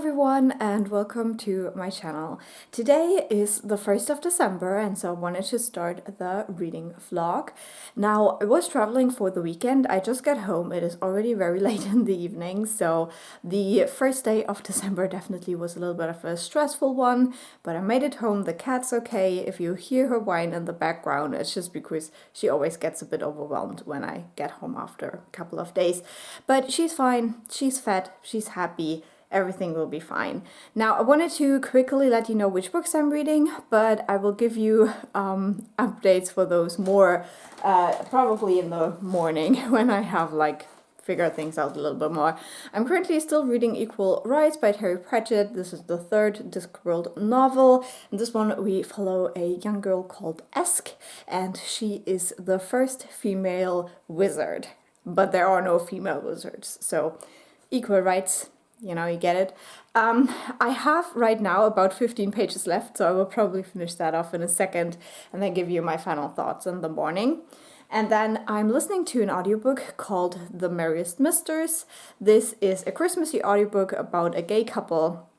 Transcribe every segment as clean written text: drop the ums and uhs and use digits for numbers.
everyone and welcome to my channel. Today is the 1st of December and so I wanted to start the reading vlog. Now I was traveling for the weekend, I just got home, it is already very late in the evening, so the first day of December definitely was a little bit of a stressful one, but I made it home, the cat's okay. If you hear her whine in the background, it's just because she always gets a bit overwhelmed when I get home after a couple of days. But she's fine, she's fed, she's happy. Everything will be fine. Now, I wanted to quickly let you know which books I'm reading, but I will give you updates for those more probably in the morning when I have figure things out a little bit more. I'm currently still reading Equal Rites by Terry Pratchett. This is the third Discworld novel. In this one we follow a young girl called Esk, and she is the first female wizard. But there are no female wizards, so equal rights. You know, you get it. I have right now about 15 pages left, so I will probably finish that off in a second and then give you my final thoughts in the morning. And then I'm listening to an audiobook called The Merriest Misters. This is a Christmassy audiobook about a gay couple.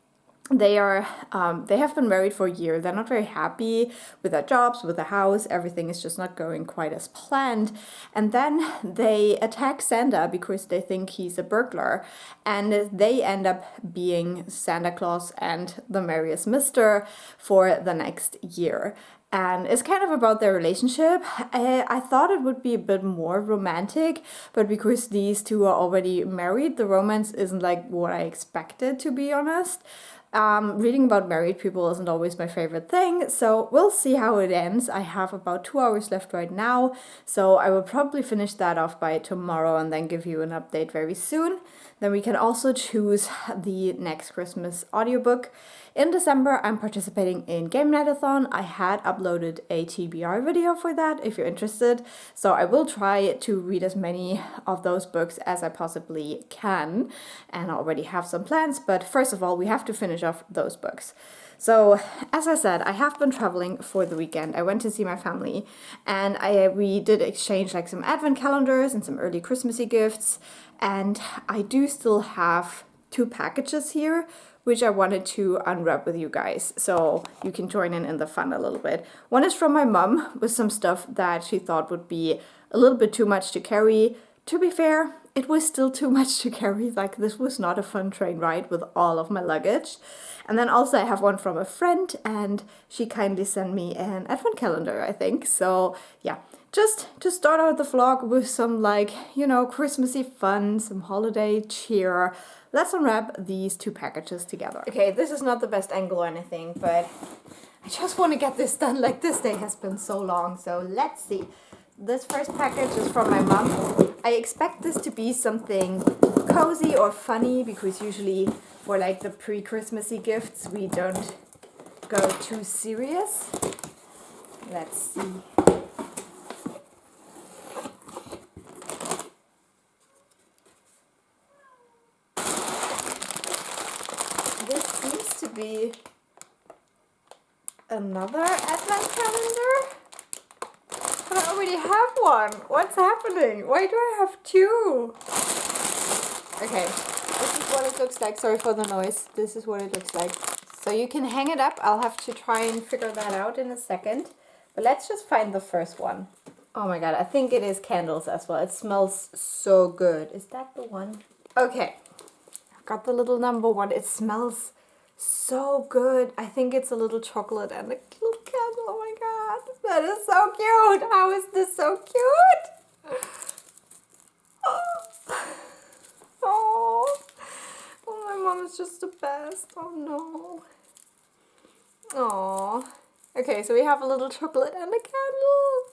They have been married for a year. They're not very happy with their jobs, with the house. Everything is just not going quite as planned. And then they attack Santa because they think he's a burglar. And they end up being Santa Claus and the Merriest Mister for the next year. And it's kind of about their relationship. I thought it would be a bit more romantic, but because these two are already married, the romance isn't like what I expected, to be honest. Reading about married people isn't always my favorite thing, so we'll see how it ends. I have about 2 hours left right now, so I will probably finish that off by tomorrow and then give you an update very soon. Then we can also choose the next Christmas audiobook. In December, I'm participating in Gamenightathon. I had uploaded a TBR video for that, if you're interested. So I will try to read as many of those books as I possibly can. And I already have some plans, but first of all, we have to finish off those books. So, as I said, I have been traveling for the weekend. I went to see my family, and we did exchange some advent calendars and some early Christmassy gifts. And I do still have 2 packages here, which I wanted to unwrap with you guys, so you can join in the fun a little bit. One is from my mom with some stuff that she thought would be a little bit too much to carry. To be fair, it was still too much to carry. This was not a fun train ride with all of my luggage. And then also I have one from a friend, and she kindly sent me an advent calendar, I think. So yeah, just to start out the vlog with some Christmassy fun, some holiday cheer. Let's unwrap these 2 packages together. Okay, this is not the best angle or anything, but I just want to get this done. This day has been so long, so let's see. This first package is from my mom. I expect this to be something cozy or funny, because usually for the pre-Christmassy gifts we don't go too serious. Let's see. This seems to be another advent calendar. But I already have one. What's happening? Why do I have 2? Okay, this is what it looks like. Sorry for the noise. This is what it looks like. So you can hang it up. I'll have to try and figure that out in a second. But let's just find the first one. Oh my god, I think it is candles as well. It smells so good. Is that the one? Okay. I've got the little number 1. It smells so good. I think it's a little chocolate and a little candle. Oh my god, that is so cute. How is this so cute? Oh, my mom is just the best. Oh no. Oh. Okay, so we have a little chocolate and a candle.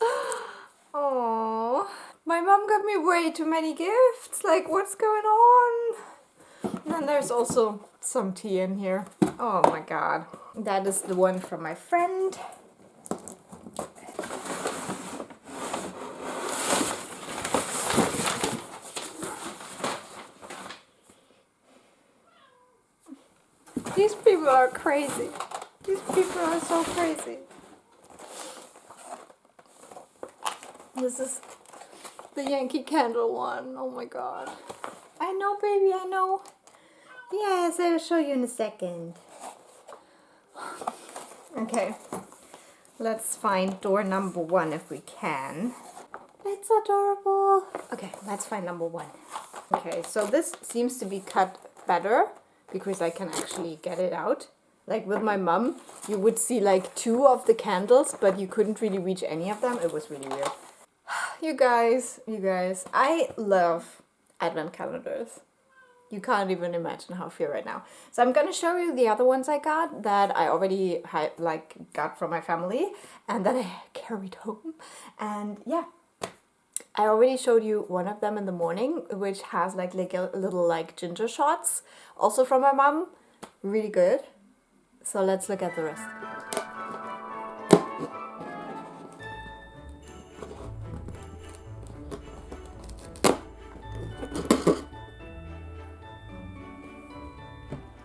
Oh, my mom got me way too many gifts. What's going on? And then there's also some tea in here. Oh my god. That is the one from my friend. These people are crazy. These people are so crazy. This is the Yankee Candle one. Oh my god. I know, baby, I know. Yes, I'll show you in a second. Okay, let's find door number 1 if we can. It's adorable. Okay, let's find number 1. Okay, so this seems to be cut better because I can actually get it out. Like with my mum, you would see like 2 of the candles, but you couldn't really reach any of them. It was really weird. You guys, I love advent calendars. You can't even imagine how I feel right now. So I'm gonna show you the other ones I got that I already had got from my family and that I carried home. And yeah, I already showed you one of them in the morning, which has like a little like ginger shots, also from my mom. Really good. So let's look at the rest.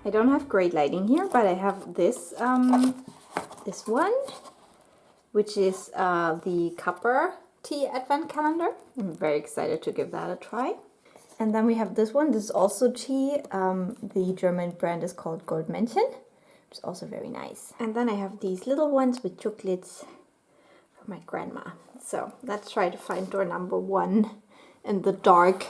I don't have great lighting here, but I have this this one, which is the copper tea advent calendar. I'm very excited to give that a try. And then we have this one. This is also tea. The German brand is called Goldmännchen, which is also very nice. And then I have these little ones with chocolates for my grandma. So let's try to find door number 1 in the dark.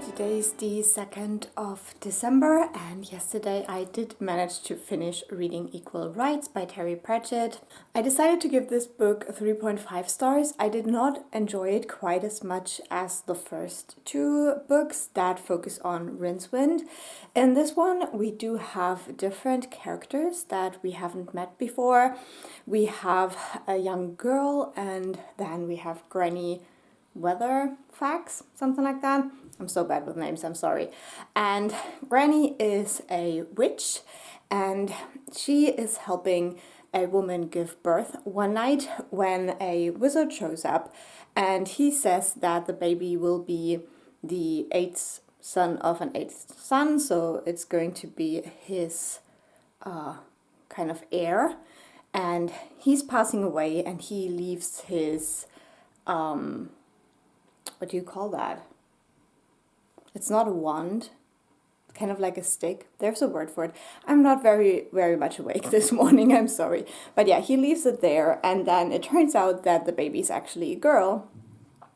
Today is the 2nd of December, and yesterday I did manage to finish reading Equal Rites by Terry Pratchett. I decided to give this book 3.5 stars. I did not enjoy it quite as much as the first 2 books that focus on Rincewind. In this one, we do have different characters that we haven't met before. We have a young girl, and then we have Granny Weatherfax, something like that. I'm so bad with names, I'm sorry. And Granny is a witch, and she is helping a woman give birth one night when a wizard shows up, and he says that the baby will be the 8th son of an 8th son, so it's going to be his kind of heir, and he's passing away, and he leaves his what do you call that? It's not a wand, it's kind of like a stick. There's a word for it. I'm not very much awake this morning, I'm sorry. But yeah, he leaves it there, and then it turns out that the baby's actually a girl.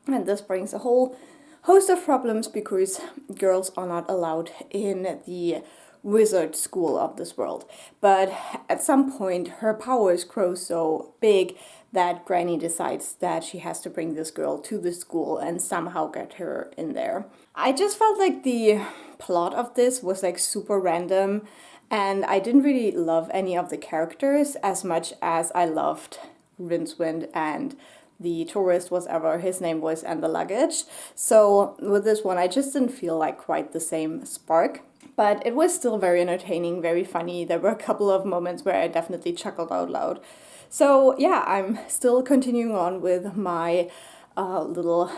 And this brings a whole host of problems because girls are not allowed in the wizard school of this world. But at some point, her powers grow so big that Granny decides that she has to bring this girl to the school and somehow get her in there. I just felt like the plot of this was like super random, and I didn't really love any of the characters as much as I loved Rincewind and the tourist, whatever his name was, and the luggage. So with this one, I just didn't feel like quite the same spark. But it was still very entertaining, very funny. There were a couple of moments where I definitely chuckled out loud. So yeah, I'm still continuing on with my little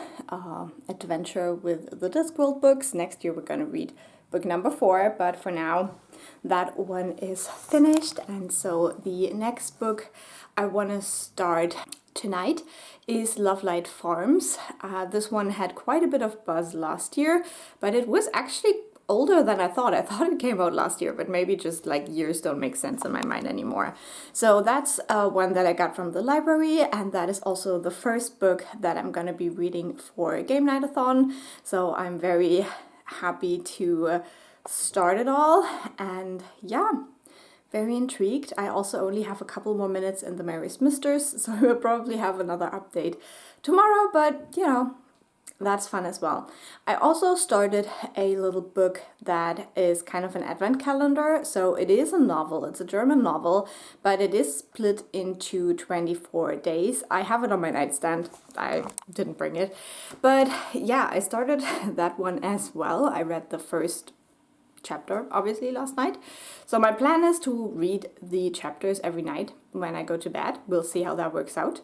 adventure with the Discworld books. Next year we're going to read book number 4, but for now that one is finished. And so the next book I want to start tonight is Lovelight Farms. This one had quite a bit of buzz last year, but it was actually older than I thought. I thought it came out last year, but maybe just like years don't make sense in my mind anymore. So that's one that I got from the library, and that is also the first book that I'm gonna be reading for Gamenightathon. So I'm very happy to start it all, and yeah, very intrigued. I also only have a couple more minutes in the Merriest Misters, so we'll probably have another update tomorrow, but you know, that's fun as well. I also started a little book that is kind of an advent calendar. So it is a novel, it's a German novel, but it is split into 24 days. I have it on my nightstand, I didn't bring it. But yeah, I started that one as well. I read the first chapter, obviously, last night. So my plan is to read the chapters every night when I go to bed. We'll see how that works out.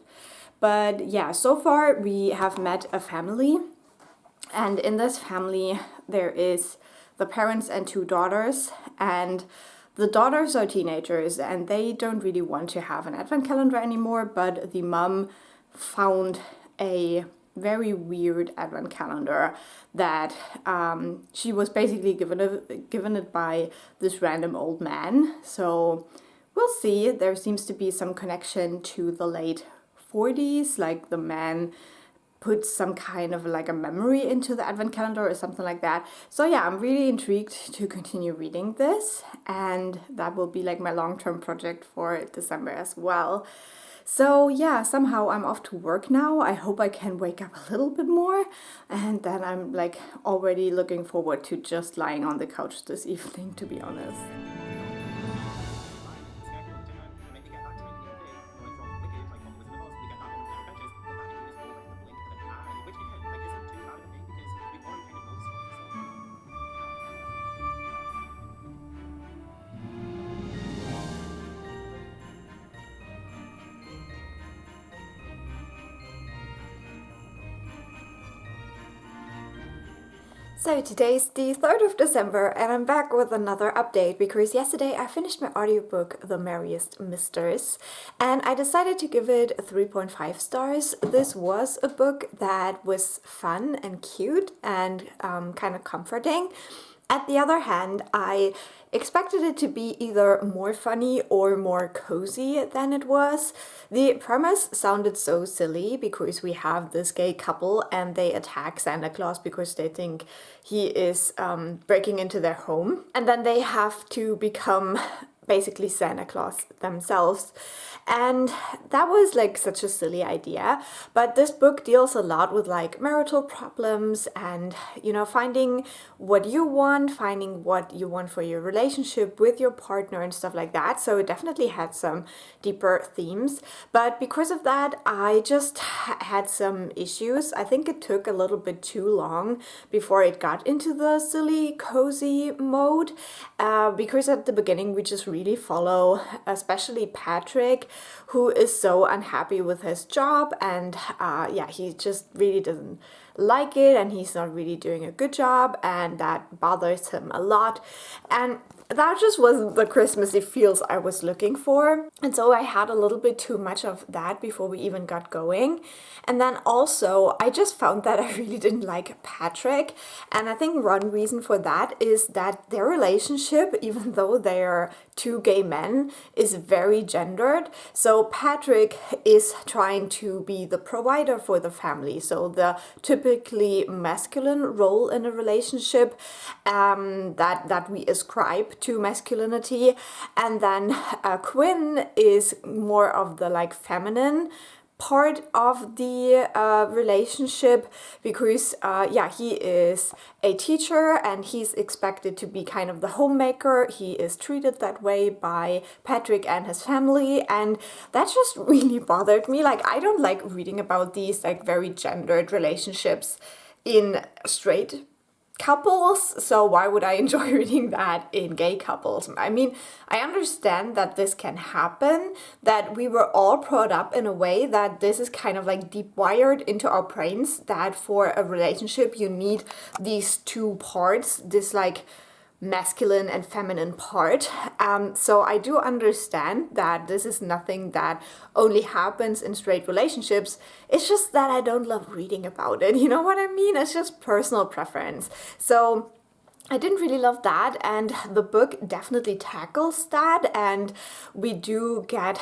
But yeah, so far we have met a family. And in this family, there is the parents and 2 daughters. And the daughters are teenagers and they don't really want to have an advent calendar anymore. But the mom found a very weird advent calendar that she was basically given it by this random old man. So we'll see. There seems to be some connection to the late 40s, like the man put some kind of like a memory into the advent calendar or something like that. So yeah, I'm really intrigued to continue reading this, and that will be like my long-term project for December as well. So yeah, somehow I'm off to work now. I hope I can wake up a little bit more, and then I'm like already looking forward to just lying on the couch this evening, to be honest. So today's the 3rd of December and I'm back with another update because yesterday I finished my audiobook The Merriest Misters and I decided to give it 3.5 stars. This was a book that was fun and cute and kind of comforting. At the other hand, I expected it to be either more funny or more cozy than it was. The premise sounded so silly because we have this gay couple and they attack Santa Claus because they think he is breaking into their home. And then they have to become basically Santa Claus themselves. And that was like such a silly idea. But this book deals a lot with like marital problems and, you know, finding what you want, finding what you want for your relationship with your partner and stuff like that. So it definitely had some deeper themes. But because of that, I just had some issues. I think it took a little bit too long before it got into the silly, cozy mode. Because at the beginning, we just really follow, especially Patrick, who is so unhappy with his job and yeah, he just really doesn't like it and he's not really doing a good job and that bothers him a lot. And that just wasn't the Christmassy feels I was looking for. And so I had a little bit too much of that before we even got going. And then also, I just found that I really didn't like Patrick. And I think one reason for that is that their relationship, even though they are 2 gay men, is very gendered. So Patrick is trying to be the provider for the family. So the typically masculine role in a relationship that we ascribe to masculinity. And then Quinn is more of the like feminine part of the relationship because yeah, he is a teacher and he's expected to be kind of the homemaker. He is treated that way by Patrick and his family, and that just really bothered me. Like, I don't like reading about these like very gendered relationships in straight couples, so why would I enjoy reading that in gay couples? I mean, I understand that this can happen, that we were all brought up in a way that this is kind of like deep wired into our brains, that for a relationship you need these 2 parts, this like masculine and feminine part. So I do understand that this is nothing that only happens in straight relationships. It's just that I don't love reading about it. You know what I mean? It's just personal preference. So I didn't really love that, and the book definitely tackles that, and we do get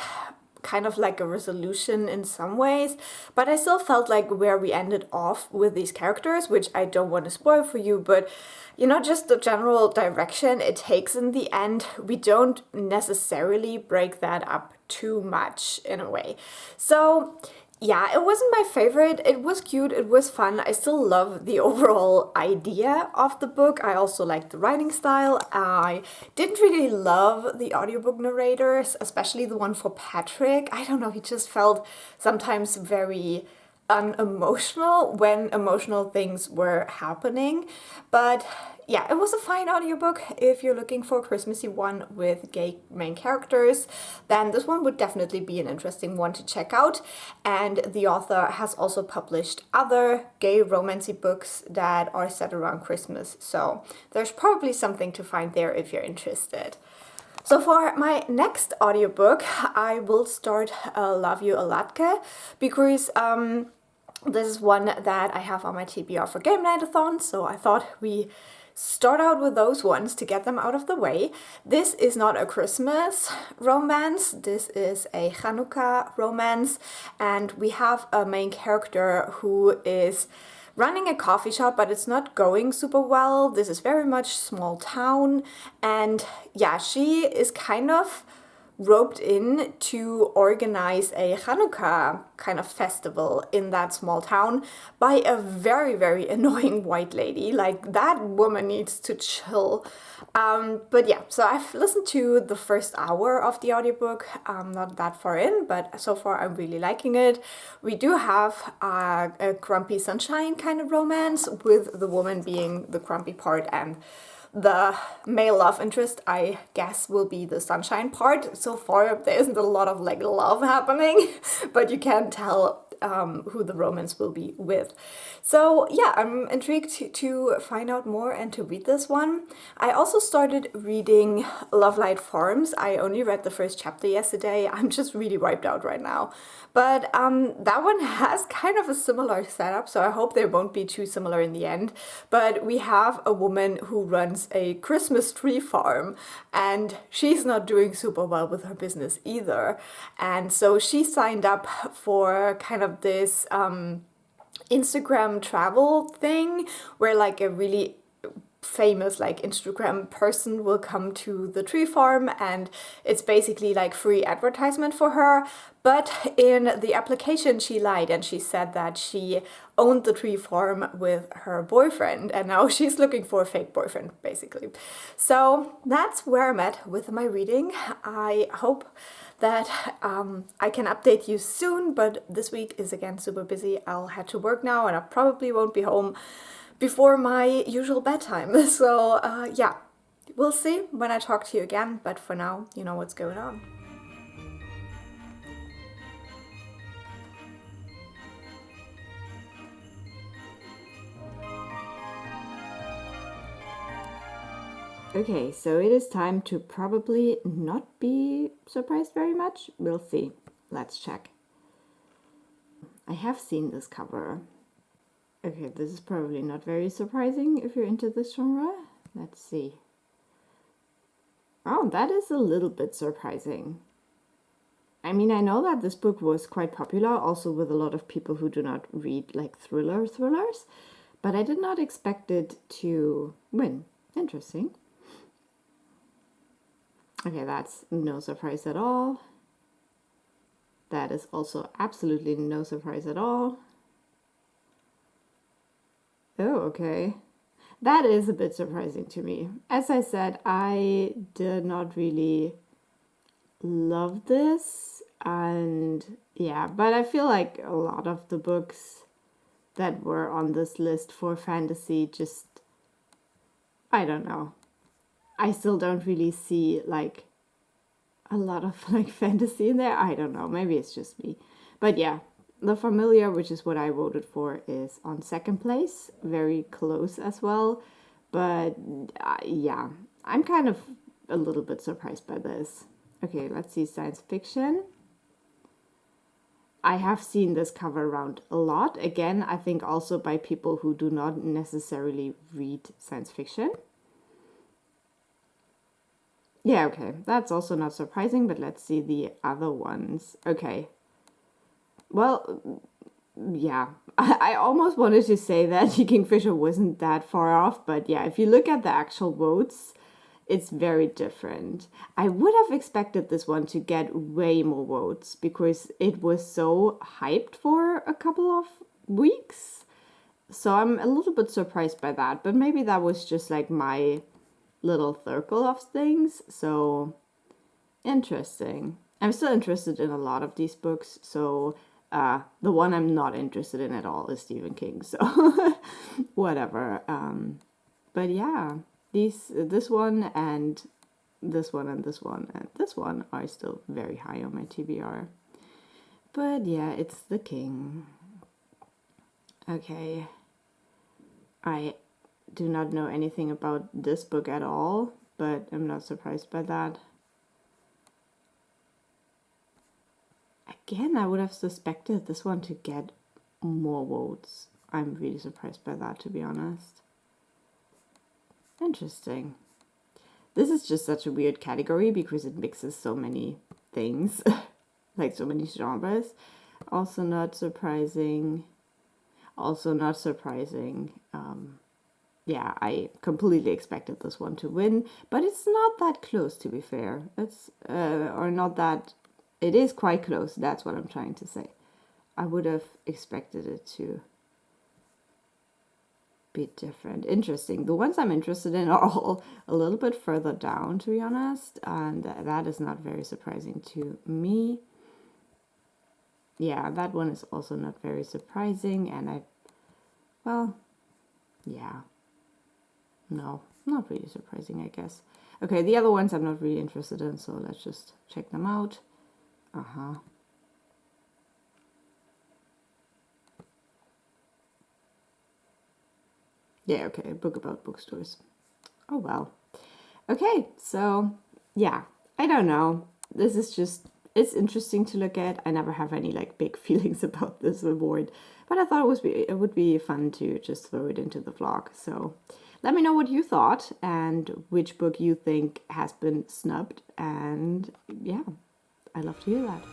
kind of like a resolution in some ways, but I still felt like where we ended off with these characters, which I don't want to spoil for you, but you know, just the general direction it takes in the end, we don't necessarily break that up too much in a way. So yeah, it wasn't my favorite. It was cute, it was fun. I still love the overall idea of the book. I also liked the writing style. I didn't really love the audiobook narrators, especially the one for Patrick. I don't know, he just felt sometimes very unemotional when emotional things were happening. But yeah, it was a fine audiobook. If you're looking for a Christmassy one with gay main characters, then this one would definitely be an interesting one to check out. And the author has also published other gay romancy books that are set around Christmas, so there's probably something to find there if you're interested. So for my next audiobook, I will start Love You a Latke, because this is one that I have on my TBR for Gamenightathon, so I thought we start out with those ones to get them out of the way. This is not a Christmas romance, this is a Hanukkah romance, and we have a main character who is running a coffee shop, but it's not going super well. This is very much small town, and yeah, she is kind of roped in to organize a Hanukkah kind of festival in that small town by a very, very annoying white lady. Like, that woman needs to chill. But yeah, so I've listened to the first hour of the audiobook. Not that far in, but so far I'm really liking it. We do have a grumpy sunshine kind of romance, with the woman being the grumpy part, and the male love interest, I guess, will be the sunshine part. So far, there isn't a lot of like love happening, but you can tell who the romance will be with. So yeah, I'm intrigued to find out more and to read this one. I also started reading Lovelight Farms. I only read the first chapter yesterday. I'm just really wiped out right now. But that one has kind of a similar setup, so I hope they won't be too similar in the end. But we have a woman who runs a Christmas tree farm, and she's not doing super well with her business either. And so she signed up for kind of this Instagram travel thing, where like a really famous like Instagram person will come to the tree farm, and it's basically like free advertisement for her. But in the application she lied, and she said that she owned the tree farm with her boyfriend, and now she's looking for a fake boyfriend basically. So that's where I'm at with my reading. I hope that I can update you soon, but this week is again super busy. I'll head to work now, and I probably won't be home before my usual bedtime. So yeah, we'll see when I talk to you again, but for now, you know what's going on. Okay, so it is time to probably not be surprised very much. We'll see. Let's check. I have seen this cover. Okay, this is probably not very surprising if you're into this genre. Let's see. Oh, that is a little bit surprising. I mean, I know that this book was quite popular, also with a lot of people who do not read like thrillers, but I did not expect it to win. Interesting. Okay, that's no surprise at all. That is also absolutely no surprise at all. Oh, okay. That is a bit surprising to me. As I said, I did not really love this, and yeah, but I feel like a lot of the books that were on this list for fantasy just, I don't know. I still don't really see like a lot of like fantasy in there. I don't know, maybe it's just me. But yeah, The Familiar, which is what I voted for, is on second place, very close as well. But yeah, I'm kind of a little bit surprised by this. Okay, let's see science fiction. I have seen this cover around a lot. Again, I think also by people who do not necessarily read science fiction. Yeah, okay, that's also not surprising, but let's see the other ones. Okay. Well, yeah, I almost wanted to say that Kingfisher wasn't that far off, but yeah, if you look at the actual votes, it's very different. I would have expected this one to get way more votes because it was so hyped for a couple of weeks. So I'm a little bit surprised by that, but maybe that was just like my little circle of things. So interesting. I'm still interested in a lot of these books, so The one I'm not interested in at all is Stephen King, so whatever. But yeah, this one and this one and this one and this one are still very high on my TBR. But yeah, it's the King. Okay. I do not know anything about this book at all, but I'm not surprised by that. Again, I would have suspected this one to get more votes. I'm really surprised by that, to be honest. Interesting. This is just such a weird category because it mixes so many things, like so many genres. Also not surprising. Yeah, I completely expected this one to win, but it's not that close, to be fair. It's, or not that, it is quite close, that's what I'm trying to say. I would have expected it to be different. Interesting. The ones I'm interested in are all a little bit further down, to be honest, and that is not very surprising to me. Yeah, that one is also not very surprising, and no, not really surprising, I guess. Okay, the other ones I'm not really interested in, so let's just check them out. Yeah, okay, a book about bookstores. Oh well. Okay, so yeah, I don't know. This is just, it's interesting to look at. I never have any like big feelings about this award, but I thought it would be fun to just throw it into the vlog. So let me know what you thought and which book you think has been snubbed. And yeah, I'd love to hear that.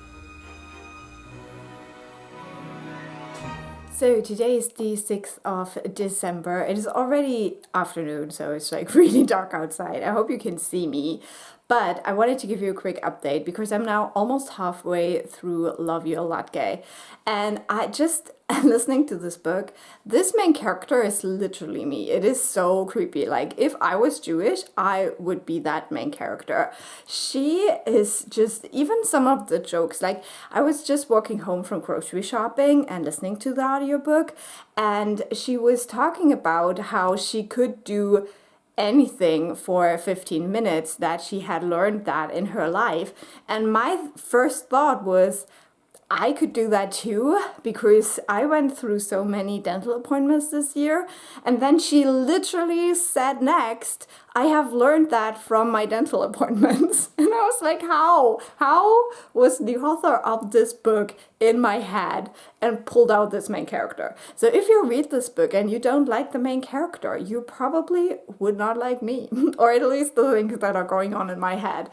So today is the 6th of December. It is already afternoon, so it's like really dark outside. I hope you can see me. But I wanted to give you a quick update because I'm now almost halfway through Love You Latke. And I just, listening to this book, this main character is literally me. It is so creepy. Like, if I was Jewish, I would be that main character. She is just, even some of the jokes, like, I was just walking home from grocery shopping and listening to the audiobook, and she was talking about how she could do anything for 15 minutes, that she had learned that in her life. And my first thought was, I could do that too, because I went through so many dental appointments this year. And then she literally said next, I have learned that from my dental appointments. And I was like, how? How was the author of this book in my head and pulled out this main character? So if you read this book and you don't like the main character, you probably would not like me, or at least the things that are going on in my head.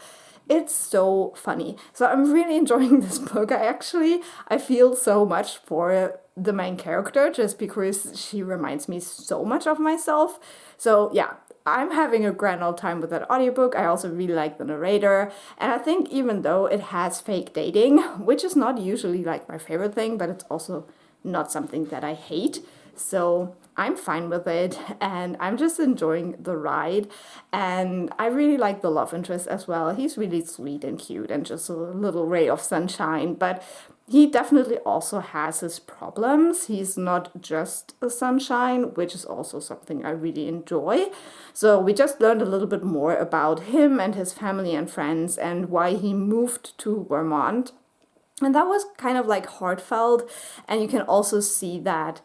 It's so funny. So I'm really enjoying this book. I feel so much for the main character just because she reminds me so much of myself. So yeah, I'm having a grand old time with that audiobook. I also really like the narrator. And I think even though it has fake dating, which is not usually like my favorite thing, but it's also not something that I hate. So I'm fine with it, and I'm just enjoying the ride. And I really like the love interest as well. He's really sweet and cute and just a little ray of sunshine, but he definitely also has his problems. He's not just a sunshine, which is also something I really enjoy. So we just learned a little bit more about him and his family and friends and why he moved to Vermont. And that was kind of like heartfelt, and you can also see that,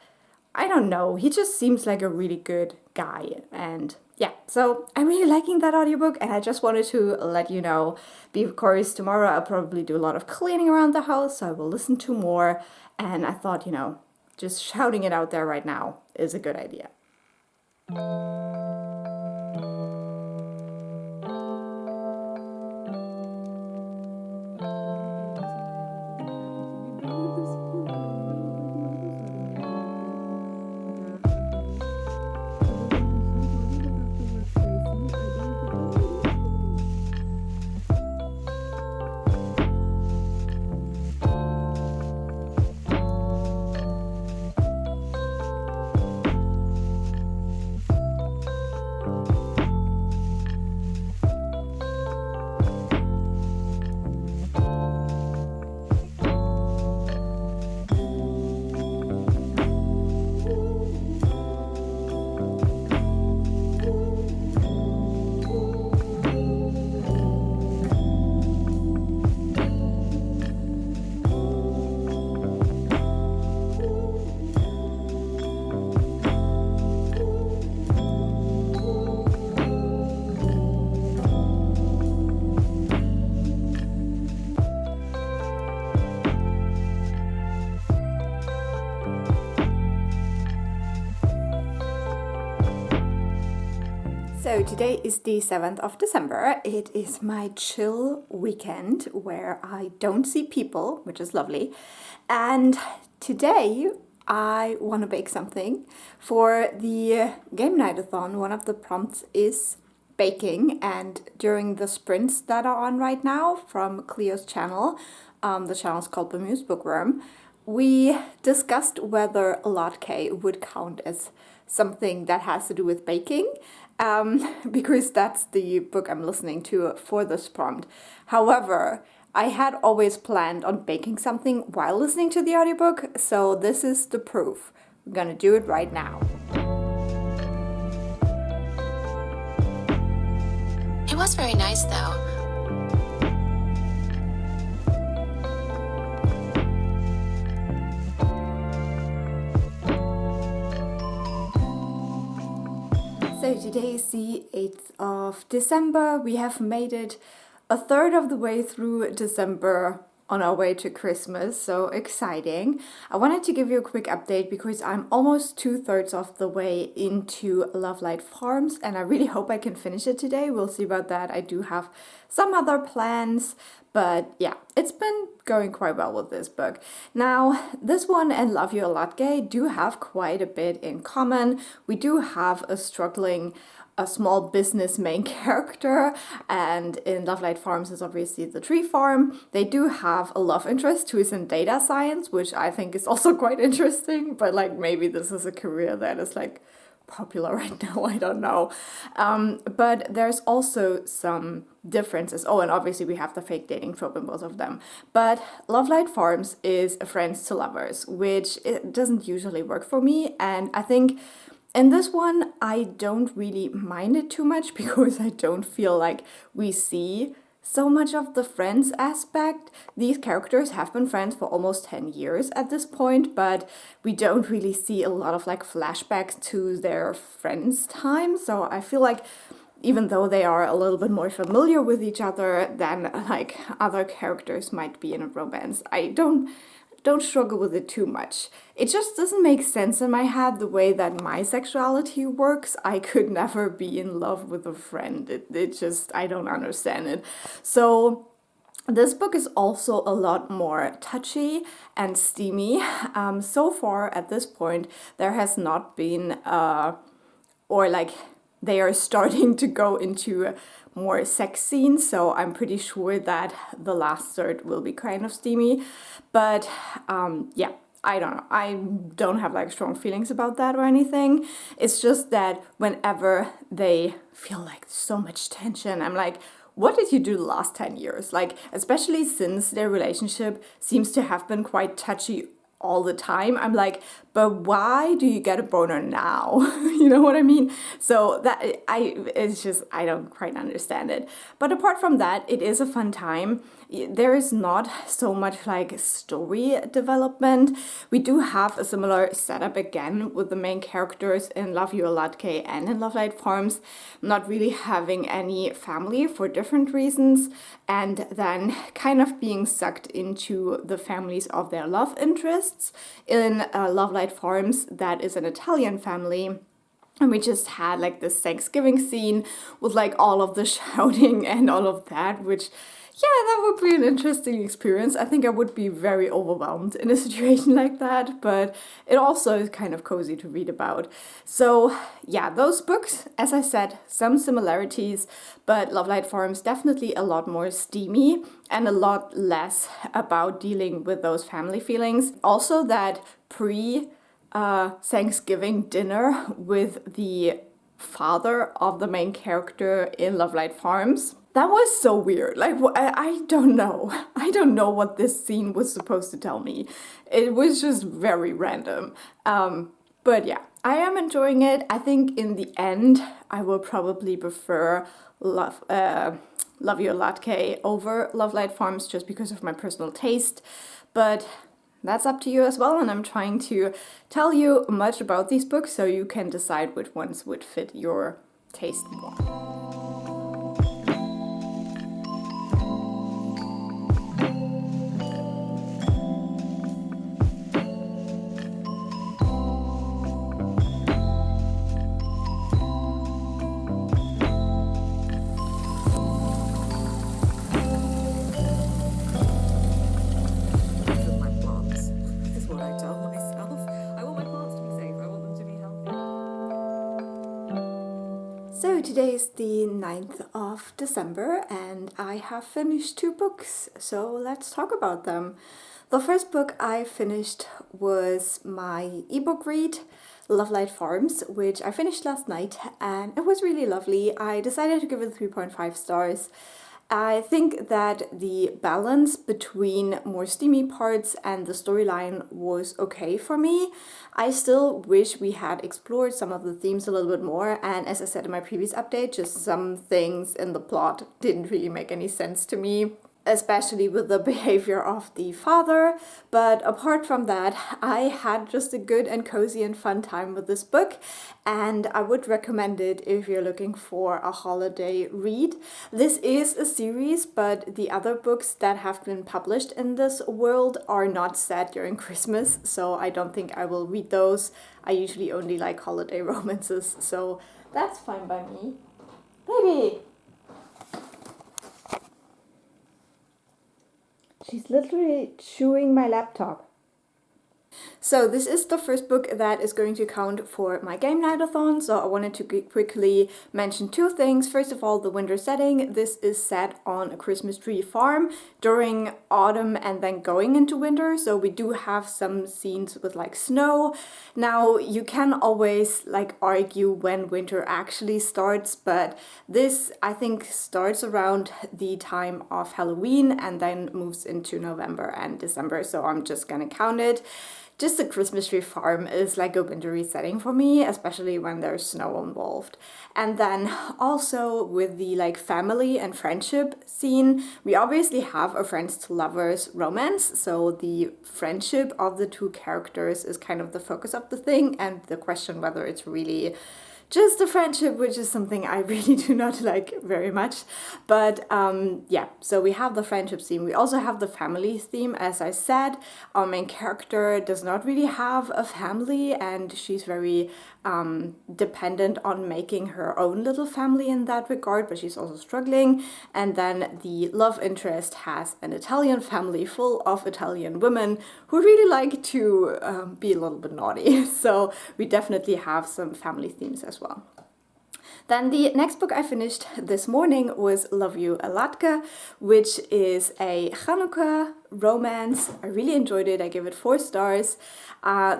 I don't know, he just seems like a really good guy. And yeah, so I'm really liking that audiobook, and I just wanted to let you know, because tomorrow I'll probably do a lot of cleaning around the house, so I will listen to more. And I thought, just shouting it out there right now is a good idea. So today is the 7th of December. It is my chill weekend where I don't see people, which is lovely. And today I want to bake something for the Gamenightathon. One of the prompts is baking, and during the sprints that are on right now from Cleo's channel, the channel is called Bemused Bookworm, we discussed whether Latke would count as something that has to do with baking, because that's the book I'm listening to for this prompt. However, I had always planned on baking something while listening to the audiobook, so this is the proof. We're gonna do it right now. It was very nice, though. So today is the 8th of December. We have made it a third of the way through December on our way to Christmas, so exciting. I wanted to give you a quick update because I'm almost 2/3 of the way into Lovelight Farms, and I really hope I can finish it today. We'll see about that. I do have some other plans, but yeah, it's been going quite well with this book. Now, this one and Love You Latke do have quite a bit in common. We do have a small business main character, and in Lovelight Farms is obviously the tree farm. They do have a love interest who is in data science, which I think is also quite interesting, but like maybe this is a career that is like popular right now, I don't know. But there's also some differences. Oh, and obviously we have the fake dating trope in both of them. But Lovelight Farms is a friends to lovers, which it doesn't usually work for me, and I think in this one, I don't really mind it too much because I don't feel like we see so much of the friends aspect. These characters have been friends for almost 10 years at this point, but we don't really see a lot of like flashbacks to their friends' time. So I feel like even though they are a little bit more familiar with each other than like other characters might be in a romance, I don't struggle with it too much. It just doesn't make sense in my head the way that my sexuality works. I could never be in love with a friend. It just, I don't understand it. So this book is also a lot more touchy and steamy. So far at this point, there has not been, they are starting to go into more sex scenes, so I'm pretty sure that the last third will be kind of steamy. But yeah, I don't know. I don't have like strong feelings about that or anything. It's just that whenever they feel like so much tension, I'm like, what did you do the last 10 years? Like, especially since their relationship seems to have been quite touchy all the time. I'm like, but why do you get a boner now? You know what I mean? So it's just, I don't quite understand it. But apart from that, it is a fun time. There is not so much like story development. We do have a similar setup again with the main characters in Love You Latke and in Lovelight Farms, not really having any family for different reasons, and then kind of being sucked into the families of their love interests. In Lovelight Farms, that is an Italian family. And we just had like this Thanksgiving scene with like all of the shouting and all of that, which, yeah, that would be an interesting experience. I think I would be very overwhelmed in a situation like that, but it also is kind of cozy to read about. So yeah, those books, as I said, some similarities, but Lovelight Farms definitely a lot more steamy and a lot less about dealing with those family feelings. Also that Thanksgiving dinner with the father of the main character in Lovelight Farms. That was so weird. Like, I don't know. I don't know what this scene was supposed to tell me. It was just very random. But yeah, I am enjoying it. I think in the end, I will probably prefer Love You Latke over Lovelight Farms just because of my personal taste. But that's up to you as well, and I'm trying to tell you much about these books so you can decide which ones would fit your taste more. today is the 9th of December and I have finished 2 books, so let's talk about them. The first book I finished was my ebook read, Lovelight Farms, which I finished last night and it was really lovely. I decided to give it 3.5 stars. I think that the balance between more steamy parts and the storyline was okay for me. I still wish we had explored some of the themes a little bit more, and as I said in my previous update, just some things in the plot didn't really make any sense to me, especially with the behavior of the father. But apart from that, I had just a good and cozy and fun time with this book, and I would recommend it if you're looking for a holiday read. This is a series, but the other books that have been published in this world are not set during Christmas, so I don't think I will read those. I usually only like holiday romances, so that's fine by me. Baby! She's literally chewing my laptop. So this is the first book that is going to count for my Gamenightathon, so I wanted to quickly mention 2 things. First of all, the winter setting. This is set on a Christmas tree farm during autumn and then going into winter, so we do have some scenes with like snow. Now you can always like argue when winter actually starts, but this I think starts around the time of Halloween and then moves into November and December, so I'm just gonna count it. Just the Christmas tree farm is like a wintry setting for me, especially when there's snow involved. And then also with the like family and friendship scene, we obviously have a friends to lovers romance. So the friendship of the 2 characters is kind of the focus of the thing, and the question whether it's really just a friendship, which is something I really do not like very much. But yeah, so we have the friendship theme. We also have the family theme. As I said, our main character does not really have a family, and she's very dependent on making her own little family in that regard, but she's also struggling. And then the love interest has an Italian family full of Italian women who really like to be a little bit naughty. So we definitely have some family themes as well. Then the next book I finished this morning was Love You, Latke, which is a Hanukkah romance. I really enjoyed it. I give it 4 stars.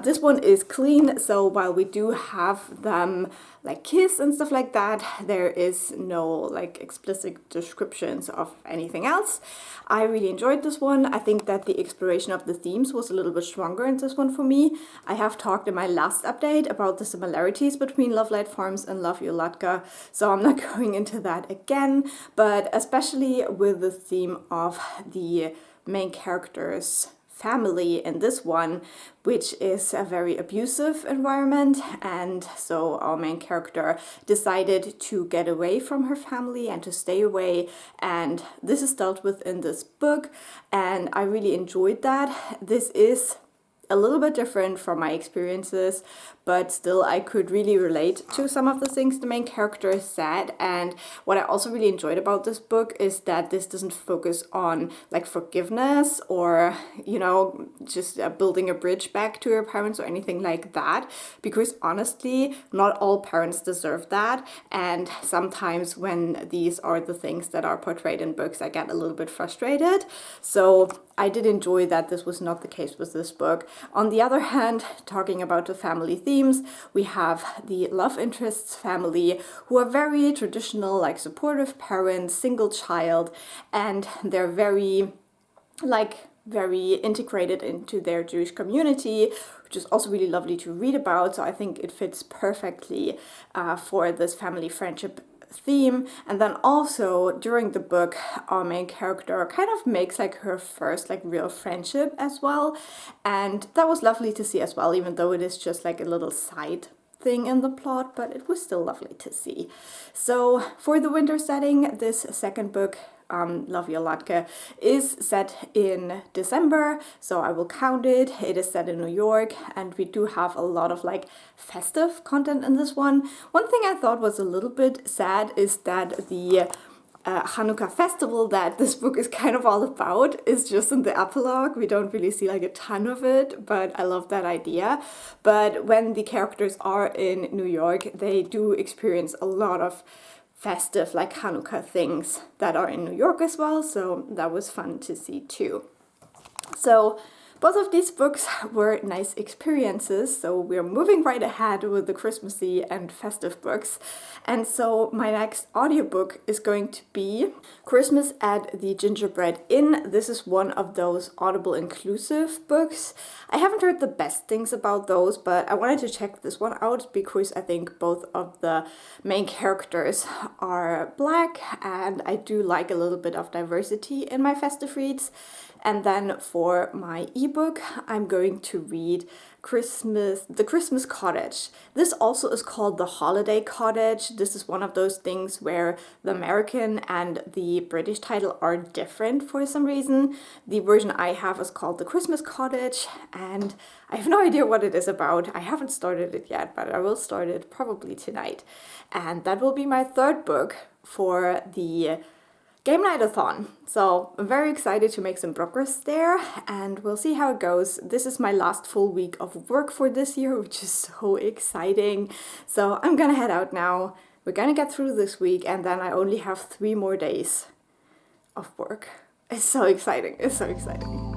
This one is clean, so while we do have them like kiss and stuff like that, there is no like explicit descriptions of anything else. I really enjoyed this one. I think that the exploration of the themes was a little bit stronger in this one for me. I have talked in my last update about the similarities between Lovelight Farms and Love You, Latke, so I'm not going into that again, but especially with the theme of the main character's family in this one, which is a very abusive environment, and so our main character decided to get away from her family and to stay away, and this is dealt with in this book, and I really enjoyed that. This is a little bit different from my experiences, but still I could really relate to some of the things the main character said. And what I also really enjoyed about this book is that this doesn't focus on like forgiveness or, you know, just building a bridge back to your parents or anything like that, because honestly not all parents deserve that, and sometimes when these are the things that are portrayed in books I get a little bit frustrated. So I did enjoy that this was not the case with this book. On the other hand, talking about the family themes, we have the love interests family who are very traditional, like supportive parents, single child, and they're very integrated into their Jewish community, which is also really lovely to read about. So I think it fits perfectly for this family friendship theme. And then also during the book, our main character kind of makes like her first like real friendship as well, and that was lovely to see as well, even though it is just like a little side thing in the plot, but it was still lovely to see. So for the winter setting, this second book, Love You, Latke, is set in December, so I will count it. It is set in New York, and we do have a lot of like festive content in this one. One thing I thought was a little bit sad is that the Hanukkah festival that this book is kind of all about is just in the epilogue. We don't really see like a ton of it, but I love that idea. But when the characters are in New York, they do experience a lot of festive, like Hanukkah things that are in New York as well, so that was fun to see too. So both of these books were nice experiences, so we're moving right ahead with the Christmassy and festive books. And so my next audiobook is going to be Christmas at the Gingerbread Inn. This is one of those Audible inclusive books. I haven't heard the best things about those, but I wanted to check this one out because I think both of the main characters are Black, and I do like a little bit of diversity in my festive reads. And then for my ebook, I'm going to read The Christmas Cottage. This also is called The Holiday Cottage. This is one of those things where the American and the British title are different for some reason. The version I have is called The Christmas Cottage, and I have no idea what it is about. I haven't started it yet, but I will start it probably tonight. And that will be my third book for the Gamenightathon. So I'm very excited to make some progress there, and we'll see how it goes. This is my last full week of work for this year, which is so exciting. So I'm gonna head out now. We're gonna get through this week, and then I only have 3 more days of work. It's so exciting. It's so exciting.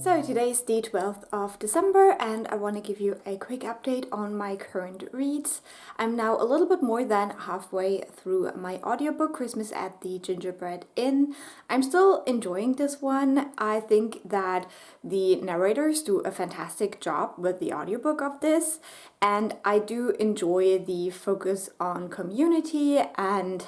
So today is the 12th of December, and I want to give you a quick update on my current reads. I'm now a little bit more than halfway through my audiobook, Christmas at the Gingerbread Inn. I'm still enjoying this one. I think that the narrators do a fantastic job with the audiobook of this, and I do enjoy the focus on community and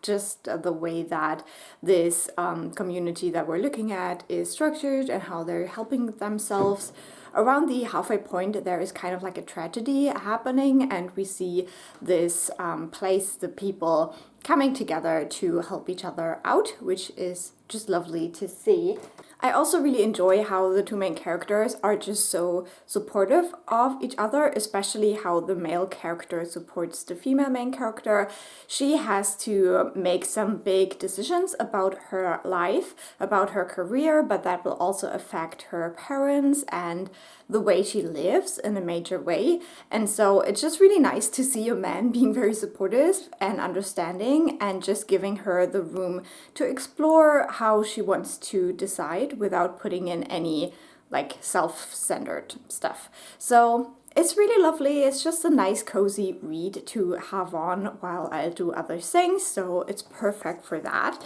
just the way that this community that we're looking at is structured and how they're helping themselves. Around the halfway point, there is kind of like a tragedy happening, and we see this place, the people coming together to help each other out, which is just lovely to see. I also really enjoy how the 2 main characters are just so supportive of each other, especially how the male character supports the female main character. She has to make some big decisions about her life, about her career, but that will also affect her parents and the way she lives in a major way. And so it's just really nice to see a man being very supportive and understanding and just giving her the room to explore how she wants to decide without putting in any like self-centered stuff. So it's really lovely. It's just a nice cozy read to have on while I do other things, so it's perfect for that.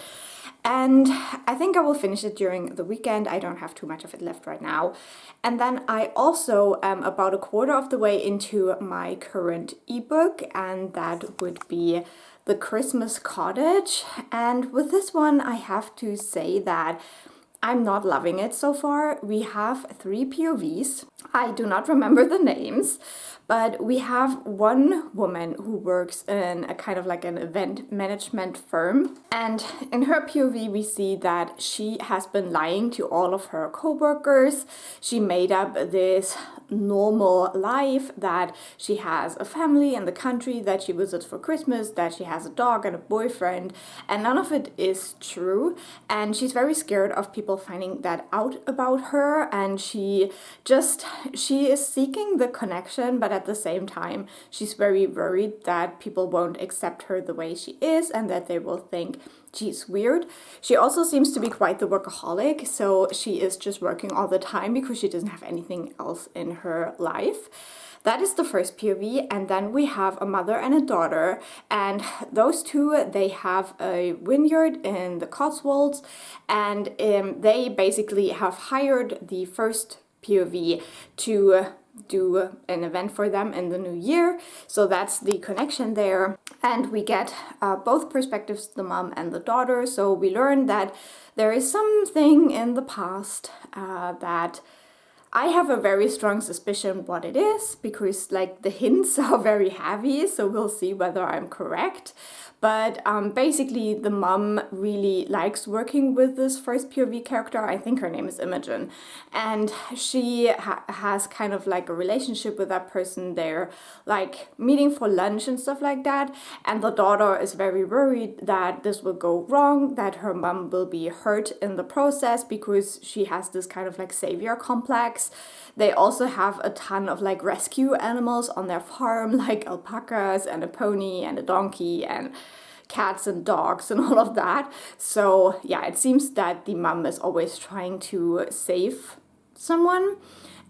And I think I will finish it during the weekend. I don't have too much of it left right now. And then I also am about a quarter of the way into my current ebook, and that would be The Christmas Cottage. And with this one, I have to say that I'm not loving it so far. We have 3 POVs. I do not remember the names, but we have one woman who works in a kind of like an event management firm. And in her POV, we see that she has been lying to all of her co-workers. She made up this normal life that she has a family in the country that she visits for Christmas, that she has a dog and a boyfriend, and none of it is true. And she's very scared of people finding that out about her, and she is seeking the connection, but at the same time she's very worried that people won't accept her the way she is and that they will think she's weird. She also seems to be quite the workaholic, so she is just working all the time because she doesn't have anything else in her life. That is the first POV, and then we have a mother and a daughter, and those two, they have a vineyard in the Cotswolds, and they basically have hired the first POV to do an event for them in the new year. So that's the connection there. And we get both perspectives, the mom and the daughter. So we learn that there is something in the past that I have a very strong suspicion what it is, because like the hints are very heavy, so we'll see whether I'm correct. But basically the mom really likes working with this first POV character. I think her name is Imogen. And she has kind of like a relationship with that person. They're like meeting for lunch and stuff like that. And the daughter is very worried that this will go wrong, that her mom will be hurt in the process, because she has this kind of like savior complex. They also have a ton of like rescue animals on their farm, like alpacas and a pony and a donkey and cats and dogs and all of that. So yeah, it seems that the mom is always trying to save someone,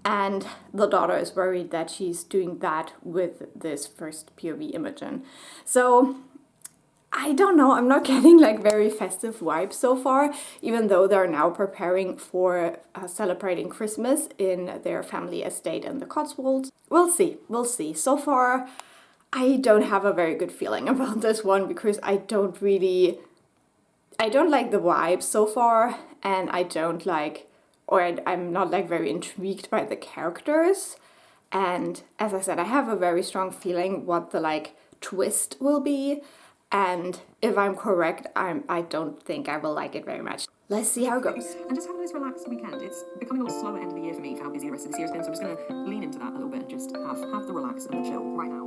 and the daughter is worried that she's doing that with this first POV Imogen. So I don't know, I'm not getting like very festive vibes so far, even though they're now preparing for celebrating Christmas in their family estate in the Cotswolds. We'll see. So far, I don't have a very good feeling about this one, because I don't like the vibes so far, and I'm not like very intrigued by the characters. And as I said, I have a very strong feeling what the like twist will be. And if I'm correct, I don't think I will like it very much. Let's see how it goes. And just have a nice relaxed weekend. It's becoming a little slower end of the year for me, for how busy the rest of this year's been, so I'm just going to lean into that a little bit and just have the relax and the chill right now.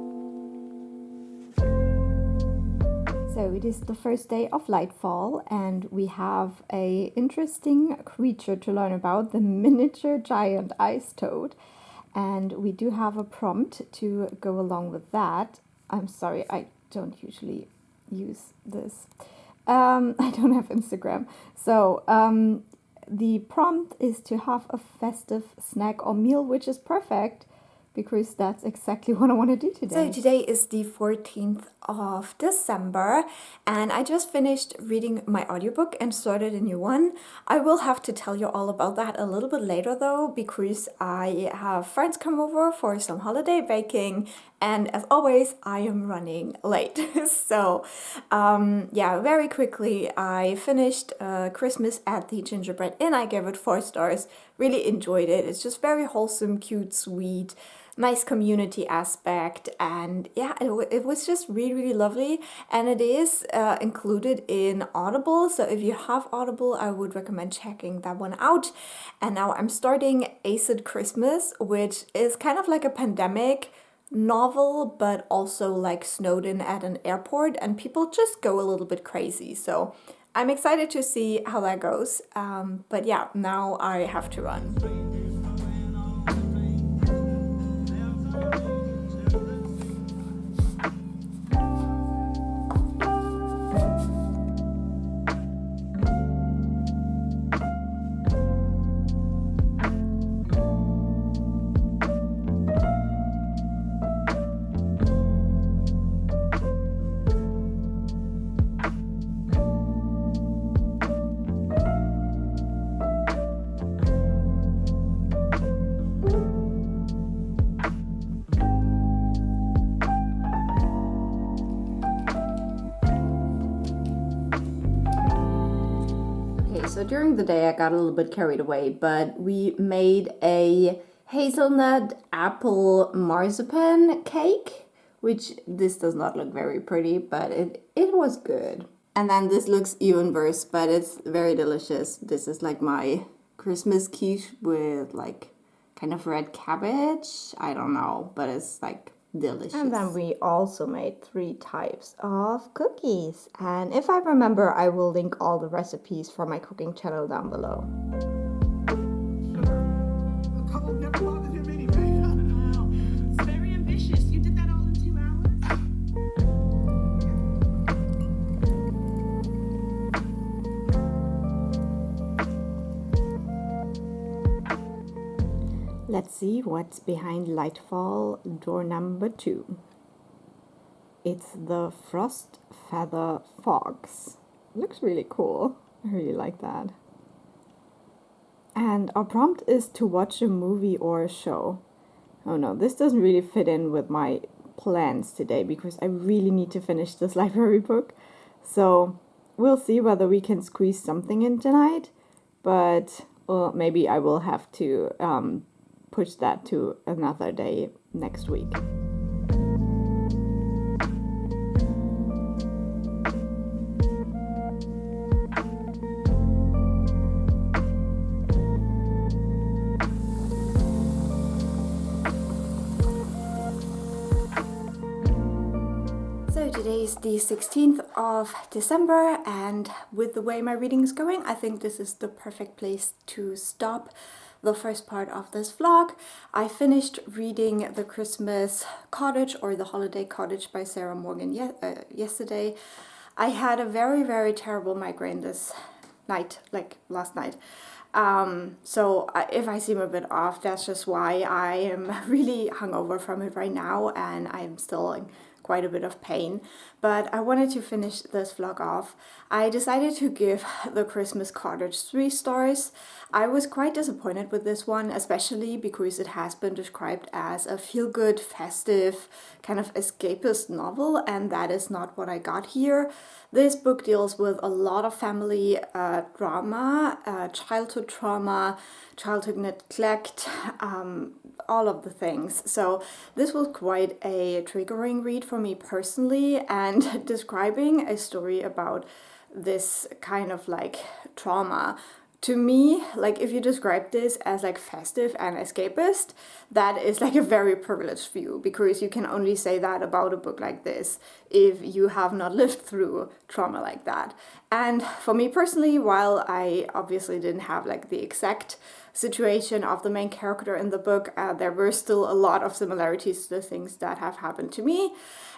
So it is the first day of Lightfall, and we have a interesting creature to learn about, the miniature giant ice toad. And we do have a prompt to go along with that. I'm sorry, I don't usually use this. I don't have Instagram. So the prompt is to have a festive snack or meal, which is perfect, because that's exactly what I want to do today. So today is the 14th of December, and I just finished reading my audiobook and started a new one. I will have to tell you all about that a little bit later though, because I have friends come over for some holiday baking, and as always, I am running late. So yeah, very quickly, I finished Christmas at the Gingerbread Inn. I gave it 4 stars, really enjoyed it. It's just very wholesome, cute, sweet, nice community aspect, and yeah, it was just really lovely. And it is included in Audible, so if you have Audible, I would recommend checking that one out. And now I'm starting Acid Christmas, which is kind of like a pandemic novel, but also like Snowden at an airport, and people just go a little bit crazy. So I'm excited to see how that goes. But yeah, now I have to run. So during the day I got a little bit carried away, but we made a hazelnut apple marzipan cake, which this does not look very pretty, but it was good. And then this looks even worse, but it's very delicious. This is like my Christmas quiche with like kind of red cabbage. I don't know, but it's like delicious. And then we also made 3 types of cookies. And if I remember, I will link all the recipes for my cooking channel down below. It's very ambitious. You did that all in 2 hours? Let's see what's behind Lightfall door number 2. It's the Frost Feather Fox. Looks really cool. I really like that. And our prompt is to watch a movie or a show. Oh no, this doesn't really fit in with my plans today, because I really need to finish this library book. So we'll see whether we can squeeze something in tonight, but maybe I will have to push that to another day next week. So today is the 16th of December, and with the way my reading is going, I think this is the perfect place to stop the first part of this vlog. I finished reading The Christmas Cottage, or The Holiday Cottage by Sarah Morgan yesterday. I had a very, very terrible migraine this night, like last night. So if I seem a bit off, that's just why. I am really hungover from it right now, and I'm still in quite a bit of pain. But I wanted to finish this vlog off. I decided to give The Christmas Cottage 3 stars. I was quite disappointed with this one, especially because it has been described as a feel-good, festive, kind of escapist novel, and that is not what I got here. This book deals with a lot of family drama, childhood trauma, childhood neglect, all of the things. So this was quite a triggering read for me personally, and describing a story about this kind of like trauma, to me, like if you describe this as like festive and escapist, that is like a very privileged view, because you can only say that about a book like this if you have not lived through trauma like that. And for me personally, while I obviously didn't have like the exact situation of the main character in the book, there were still a lot of similarities to the things that have happened to me.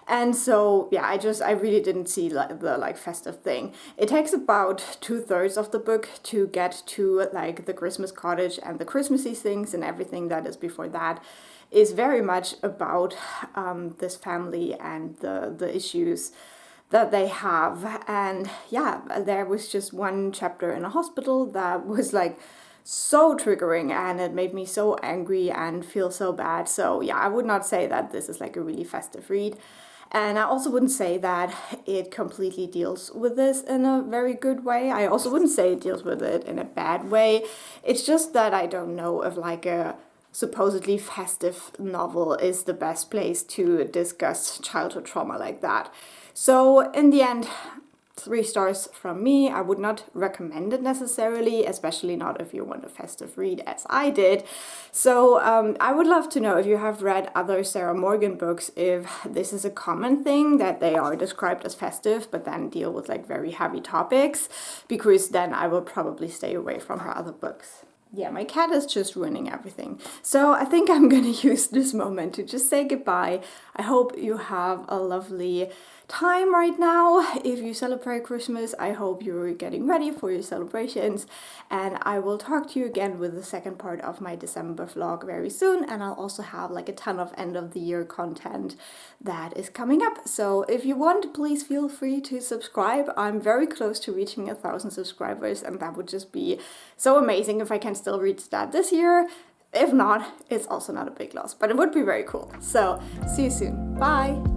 And so, yeah, I really didn't see the festive thing. It takes about 2/3 of the book to get to like the Christmas cottage, and the Christmassy things and everything that is before that is very much about this family and the issues that they have. And yeah, there was just one chapter in a hospital that was like so triggering, and it made me so angry and feel so bad. So yeah, I would not say that this is like a really festive read. And I also wouldn't say that it completely deals with this in a very good way. I also wouldn't say it deals with it in a bad way. It's just that I don't know if like a supposedly festive novel is the best place to discuss childhood trauma like that. So in the end, 3 stars from me. I would not recommend it necessarily, especially not if you want a festive read as I did. So I would love to know if you have read other Sarah Morgan books, if this is a common thing that they are described as festive but then deal with like very heavy topics, because then I will probably stay away from her other books. Yeah, my cat is just ruining everything. So I think I'm gonna use this moment to just say goodbye. I hope you have a lovely time right now. If you celebrate Christmas, I hope you're getting ready for your celebrations, and I will talk to you again with the second part of my December vlog very soon. And I'll also have like a ton of end of the year content that is coming up. So if you want, please feel free to subscribe. I'm very close to reaching 1,000 subscribers, and that would just be so amazing if I can still reach that this year. If not, it's also not a big loss, but it would be very cool. So see you soon. Bye.